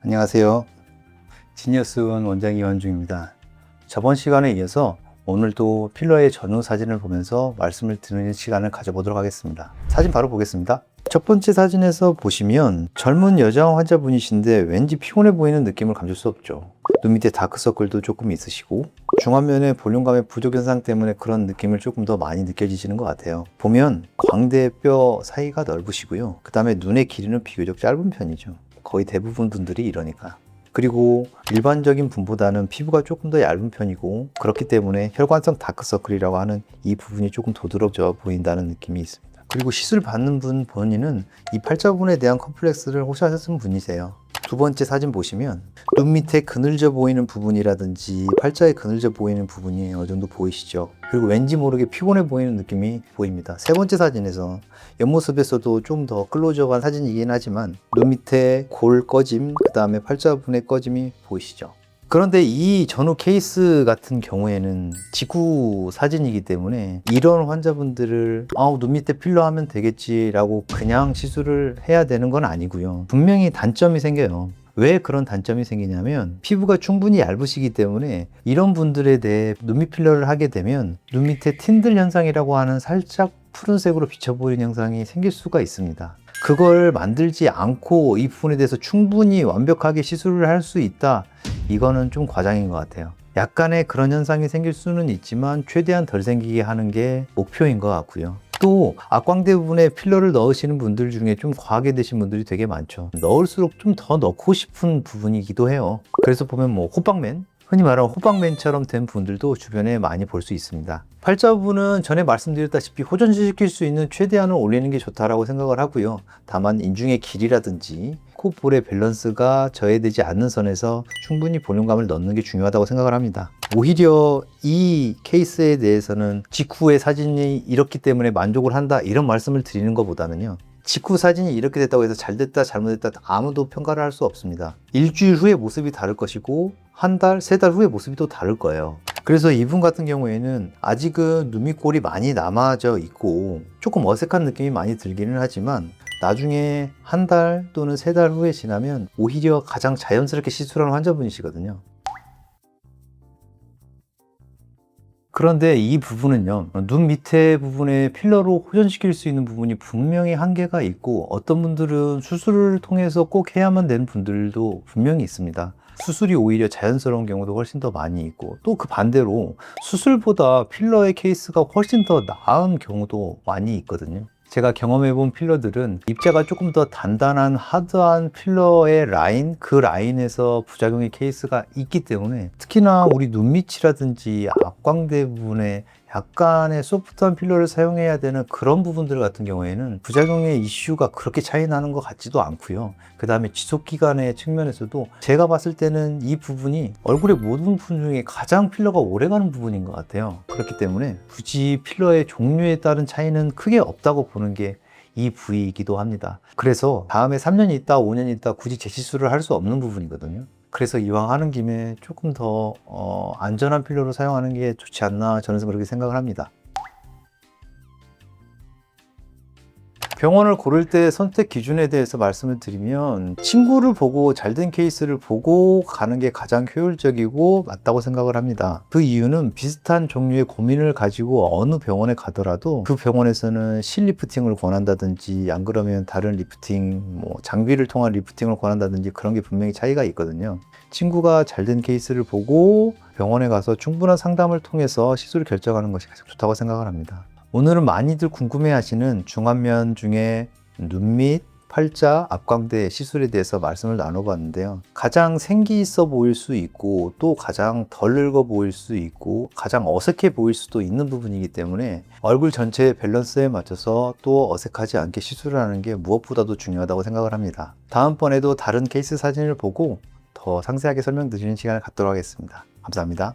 안녕하세요. 지니어스원 원장 이완중입니다. 저번 시간에 이어서 오늘도 필러의 전후 사진을 보면서 말씀을 드리는 시간을 가져보도록 하겠습니다. 사진 바로 보겠습니다. 첫 번째 사진에서 보시면 젊은 여자 환자분이신데 왠지 피곤해 보이는 느낌을 감출 수 없죠. 눈 밑에 다크서클도 조금 있으시고 중안면의 볼륨감의 부족 현상 때문에 그런 느낌을 조금 더 많이 느껴지시는 것 같아요. 보면 광대뼈 사이가 넓으시고요. 그 다음에 눈의 길이는 비교적 짧은 편이죠. 거의 대부분 분들이 이러니까. 그리고 일반적인 분보다는 피부가 조금 더 얇은 편이고 그렇기 때문에 혈관성 다크서클이라고 하는 이 부분이 조금 도드라져 보인다는 느낌이 있습니다. 그리고 시술 받는 분 본인은 이 팔자부분에 대한 컴플렉스를 호소하셨던 분이세요. 두 번째 사진 보시면 눈 밑에 그늘져 보이는 부분이라든지 팔자에 그늘져 보이는 부분이 어느 정도 보이시죠? 그리고 왠지 모르게 피곤해 보이는 느낌이 보입니다. 세 번째 사진에서 옆모습에서도 좀 더 클로즈업한 사진이긴 하지만 눈 밑에 골 꺼짐, 그 다음에 팔자부분의 꺼짐이 보이시죠? 그런데 이 전후 케이스 같은 경우에는 직후 사진이기 때문에 이런 환자분들을 눈 밑에 필러 하면 되겠지 라고 그냥 시술을 해야 되는 건 아니고요. 분명히 단점이 생겨요. 왜 그런 단점이 생기냐면 피부가 충분히 얇으시기 때문에 이런 분들에 대해 눈밑 필러를 하게 되면 눈 밑에 틴들 현상이라고 하는 살짝 푸른색으로 비쳐 보이는 현상이 생길 수가 있습니다. 그걸 만들지 않고 이 부분에 대해서 충분히 완벽하게 시술을 할 수 있다. 이거는 좀 과장인 것 같아요. 약간의 그런 현상이 생길 수는 있지만 최대한 덜 생기게 하는 게 목표인 것 같고요. 또 악광대 부분에 필러를 넣으시는 분들 중에 좀 과하게 되신 분들이 되게 많죠. 넣을수록 좀 더 넣고 싶은 부분이기도 해요. 그래서 보면 호빵맨, 흔히 말하는 호빵맨처럼 된 분들도 주변에 많이 볼 수 있습니다. 팔자 부분은 전에 말씀드렸다시피 호전시킬 수 있는 최대한을 올리는 게 좋다라고 생각을 하고요. 다만 인중의 길이라든지 코볼의 밸런스가 저해되지 않는 선에서 충분히 볼륨감을 넣는 게 중요하다고 생각을 합니다. 오히려 이 케이스에 대해서는 직후의 사진이 이렇기 때문에 만족을 한다 이런 말씀을 드리는 것보다는요. 직후 사진이 이렇게 됐다고 해서 잘 됐다 잘못됐다 아무도 평가를 할 수 없습니다. 일주일 후에 모습이 다를 것이고 한 달, 세 달 후에 모습이 또 다를 거예요. 그래서 이분 같은 경우에는 아직은 눈밑골이 많이 남아져 있고 조금 어색한 느낌이 많이 들기는 하지만 나중에 한 달 또는 세 달 후에 지나면 오히려 가장 자연스럽게 시술하는 환자분이시거든요. 그런데 이 부분은요, 눈 밑에 부분에 필러로 호전시킬 수 있는 부분이 분명히 한계가 있고 어떤 분들은 수술을 통해서 꼭 해야만 되는 분들도 분명히 있습니다. 수술이 오히려 자연스러운 경우도 훨씬 더 많이 있고 또 그 반대로 수술보다 필러의 케이스가 훨씬 더 나은 경우도 많이 있거든요. 제가 경험해본 필러들은 입자가 조금 더 단단한 하드한 필러의 라인, 그 라인에서 부작용의 케이스가 있기 때문에 특히나 우리 눈밑이라든지 앞광대 부분에 약간의 소프트한 필러를 사용해야 되는 그런 부분들 같은 경우에는 부작용의 이슈가 그렇게 차이 나는 것 같지도 않고요. 그 다음에 지속기간의 측면에서도 제가 봤을 때는 이 부분이 얼굴의 모든 부분 중에 가장 필러가 오래가는 부분인 것 같아요. 그렇기 때문에 굳이 필러의 종류에 따른 차이는 크게 없다고 보는 게 이 부위이기도 합니다. 그래서 다음에 3년 있다 5년 있다 굳이 재시술을 할 수 없는 부분이거든요. 그래서 이왕 하는 김에 조금 더 안전한 필러로 사용하는 게 좋지 않나 저는 그렇게 생각을 합니다. 병원을 고를 때 선택 기준에 대해서 말씀을 드리면 친구를 보고 잘된 케이스를 보고 가는 게 가장 효율적이고 맞다고 생각을 합니다. 그 이유는 비슷한 종류의 고민을 가지고 어느 병원에 가더라도 그 병원에서는 실리프팅을 권한다든지 안 그러면 다른 리프팅, 장비를 통한 리프팅을 권한다든지 그런 게 분명히 차이가 있거든요. 친구가 잘된 케이스를 보고 병원에 가서 충분한 상담을 통해서 시술을 결정하는 것이 가장 좋다고 생각을 합니다. 오늘은 많이들 궁금해하시는 중안면 중에 눈밑, 팔자, 앞광대 시술에 대해서 말씀을 나눠봤는데요. 가장 생기 있어 보일 수 있고 또 가장 덜 늙어 보일 수 있고 가장 어색해 보일 수도 있는 부분이기 때문에 얼굴 전체의 밸런스에 맞춰서 또 어색하지 않게 시술을 하는 게 무엇보다도 중요하다고 생각을 합니다. 다음번에도 다른 케이스 사진을 보고 더 상세하게 설명드리는 시간을 갖도록 하겠습니다. 감사합니다.